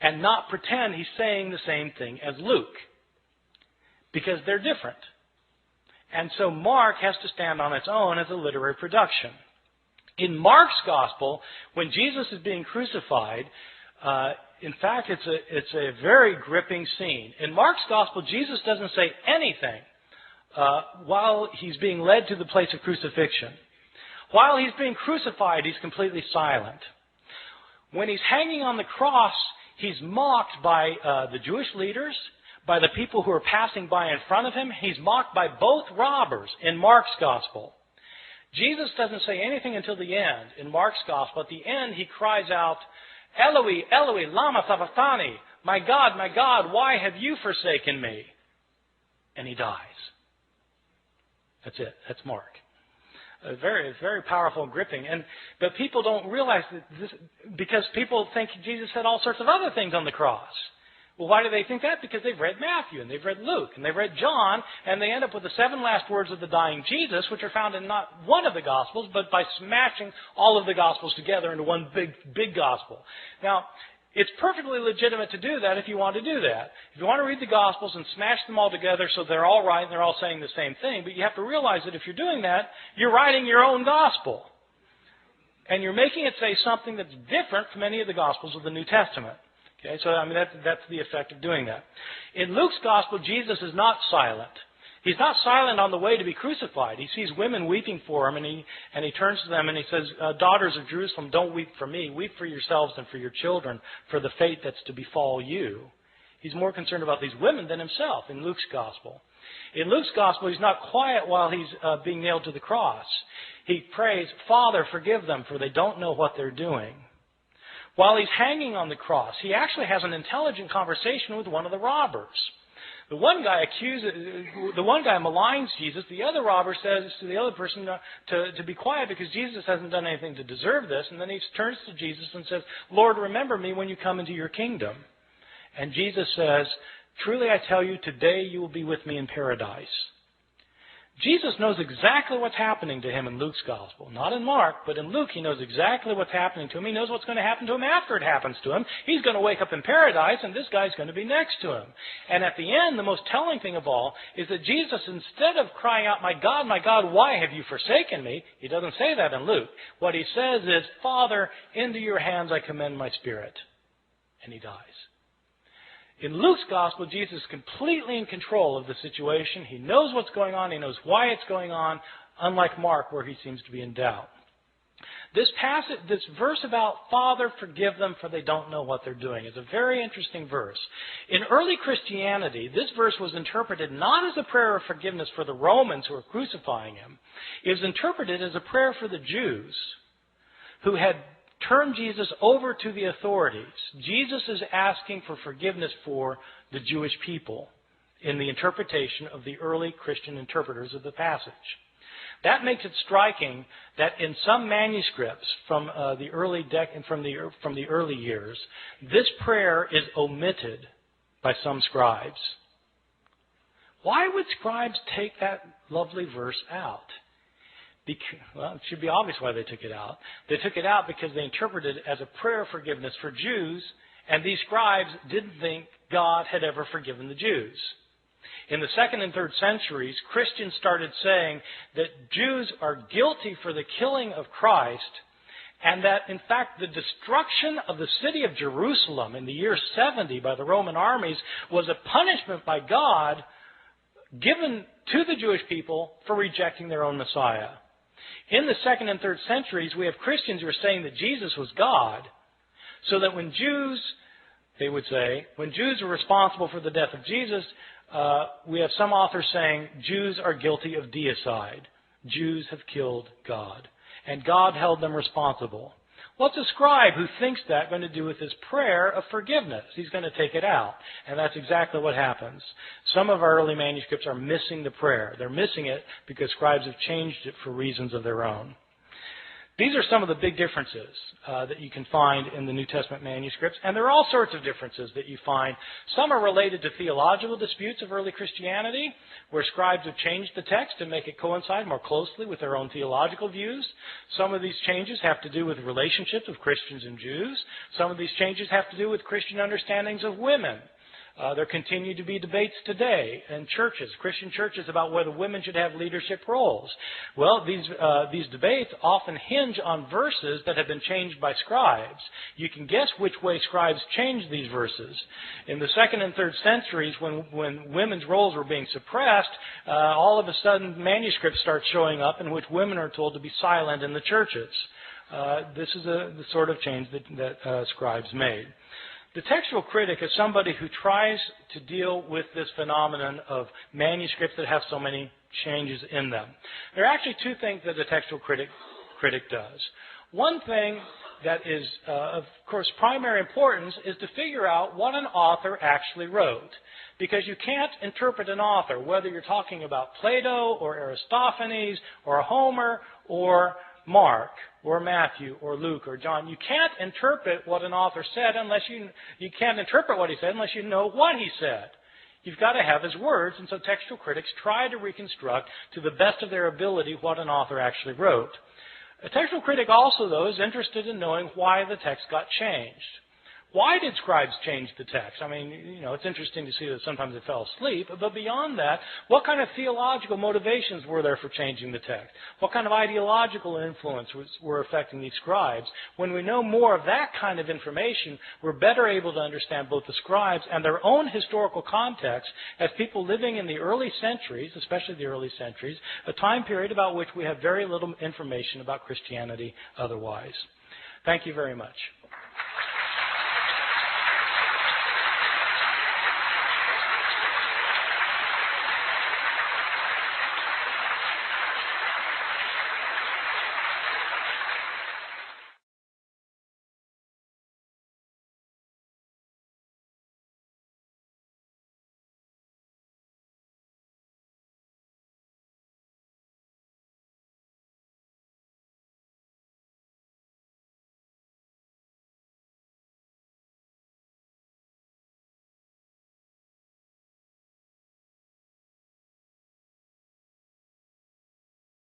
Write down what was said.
and not pretend he's saying the same thing as Luke, because they're different. And so Mark has to stand on its own as a literary production. In Mark's gospel, when Jesus is being crucified, in fact, it's a very gripping scene. In Mark's gospel, Jesus doesn't say anything while he's being led to the place of crucifixion. While he's being crucified, he's completely silent. When he's hanging on the cross, he's mocked by the Jewish leaders, by the people who are passing by in front of him. He's mocked by both robbers in Mark's gospel. Jesus doesn't say anything until the end. In Mark's gospel, at the end, he cries out, Eloi, Eloi, lama sabachthani, my God, why have you forsaken me? And he dies. That's it. That's Mark. Very, very powerful and gripping. But people don't realize that this, because people think Jesus said all sorts of other things on the cross. Well, why do they think that? Because they've read Matthew, and they've read Luke, and they've read John, and they end up with the 7 last words of the dying Jesus, which are found in not one of the Gospels, but by smashing all of the Gospels together into one big Gospel. Now, it's perfectly legitimate to do that if you want to do that. If you want to read the Gospels and smash them all together so they're all right and they're all saying the same thing, but you have to realize that if you're doing that, you're writing your own Gospel. And you're making it say something that's different from any of the Gospels of the New Testament. Okay, so that's the effect of doing that. In Luke's Gospel, Jesus is not silent. He's not silent on the way to be crucified. He sees women weeping for him, and he turns to them and he says, daughters of Jerusalem, don't weep for me. Weep for yourselves and for your children, for the fate that's to befall you. He's more concerned about these women than himself in Luke's Gospel. In Luke's Gospel, he's not quiet while he's being nailed to the cross. He prays, Father, forgive them, for they don't know what they're doing. While he's hanging on the cross, he actually has an intelligent conversation with one of the robbers. The one guy maligns Jesus. The other robber says to the other person to be quiet because Jesus hasn't done anything to deserve this. And then he turns to Jesus and says, Lord, remember me when you come into your kingdom. And Jesus says, truly I tell you, today you will be with me in paradise. Jesus knows exactly what's happening to him in Luke's Gospel. Not in Mark, but in Luke he knows exactly what's happening to him. He knows what's going to happen to him after it happens to him. He's going to wake up in paradise, and this guy's going to be next to him. And at the end, the most telling thing of all is that Jesus, instead of crying out, my God, why have you forsaken me? He doesn't say that in Luke. What he says is, Father, into your hands I commend my spirit. And he dies. In Luke's Gospel, Jesus is completely in control of the situation. He knows what's going on. He knows why it's going on, unlike Mark, where he seems to be in doubt. This verse about Father, forgive them, for they don't know what they're doing, is a very interesting verse. In early Christianity, this verse was interpreted not as a prayer of forgiveness for the Romans who were crucifying him. It was interpreted as a prayer for the Jews who had turned Jesus over to the authorities. Jesus is asking for forgiveness for the Jewish people in the interpretation of the early Christian interpreters of the passage. That makes it striking that in some manuscripts from the early years, this prayer is omitted by some scribes. Why would scribes take that lovely verse out? Well, it should be obvious why they took it out. They took it out because they interpreted it as a prayer of forgiveness for Jews, and these scribes didn't think God had ever forgiven the Jews. In the 2nd and 3rd centuries, Christians started saying that Jews are guilty for the killing of Christ, and that, in fact, the destruction of the city of Jerusalem in the year 70 by the Roman armies was a punishment by God given to the Jewish people for rejecting their own Messiah. In the 2nd and 3rd centuries, we have Christians who are saying that Jesus was God, so that when Jews, they would say, when Jews are responsible for the death of Jesus, we have some authors saying Jews are guilty of deicide. Jews have killed God, and God held them responsible. What's a scribe who thinks that going to do with his prayer of forgiveness? He's going to take it out. And that's exactly what happens. Some of our early manuscripts are missing the prayer. They're missing it because scribes have changed it for reasons of their own. These are some of the big differences that you can find in the New Testament manuscripts, and there are all sorts of differences that you find. Some are related to theological disputes of early Christianity, where scribes have changed the text to make it coincide more closely with their own theological views. Some of these changes have to do with relationships with Christians and Jews. Some of these changes have to do with Christian understandings of women. There continue to be debates today in churches, Christian churches, about whether women should have leadership roles. Well, these debates often hinge on verses that have been changed by scribes. You can guess which way scribes changed these verses. In the 2nd and 3rd centuries, when women's roles were being suppressed, all of a sudden manuscripts start showing up in which women are told to be silent in the churches. This is the sort of change that scribes made. The textual critic is somebody who tries to deal with this phenomenon of manuscripts that have so many changes in them. There are actually two things that the textual critic does. One thing that is, of course, primary importance is to figure out what an author actually wrote. Because you can't interpret an author, whether you're talking about Plato or Aristophanes or Homer or Mark or Matthew or Luke or John. You can't interpret what an author said unless you can't interpret what he said unless you know what he said. You've got to have his words, and so textual critics try to reconstruct to the best of their ability what an author actually wrote. A textual critic also, though, is interested in knowing why the text got changed. Why did scribes change the text? I mean, it's interesting to see that sometimes they fell asleep, but beyond that, what kind of theological motivations were there for changing the text? What kind of ideological influence were affecting these scribes? When we know more of that kind of information, we're better able to understand both the scribes and their own historical context as people living in the early centuries, especially the early centuries, a time period about which we have very little information about Christianity otherwise. Thank you very much.